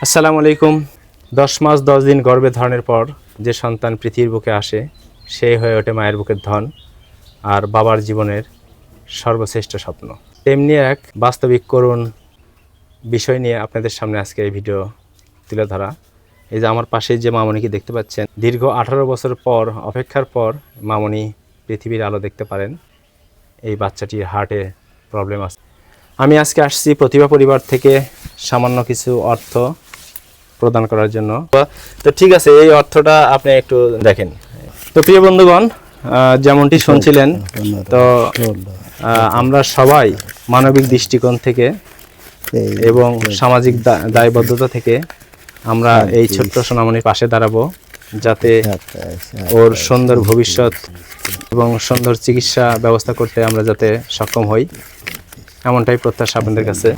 আসসালামু আলাইকুম। 10 মাস 10 দিন গর্ভে ধারণের পর যে সন্তান পৃথিবীর বুকে আসে সেই হয়ে ওঠে মায়ের বুকের ধন আর বাবার জীবনের সর্বশ্রেষ্ঠ স্বপ্ন। তেমনি এক বাস্তবিক করুণ বিষয় নিয়ে আপনাদের সামনে আজকে এই ভিডিও তুলে ধরা। এই যে আমার পাশে যে মামনিকে দেখতে পাচ্ছেন, দীর্ঘ 18 বছর পর অপেক্ষার পর মামনি পৃথিবীর আলো দেখতে পারেন। এই বাচ্চাটির হার্টে প্রবলেম আছে। আমি আজকে আসছি প্রতিভা পরিবার থেকে সামান্য কিছু অর্থ প্রদান করার জন্য। তো ঠিক আছে, এই অর্থটা আপনি একটু দেখেন। তো প্রিয় বন্ধুগণ, যেমনটি শুনছিলেন, তো আমরা সবাই মানবিক দৃষ্টিকোণ থেকে এবং সামাজিক দায়বদ্ধতা থেকে আমরা এই ছোট্ট সোনামণির পাশে দাঁড়াবো, যাতে ওর সুন্দর ভবিষ্যৎ এবং সুন্দর চিকিৎসা ব্যবস্থা করতে আমরা যাতে সক্ষম হই, এমনটাই প্রত্যাশা আপনাদের কাছে।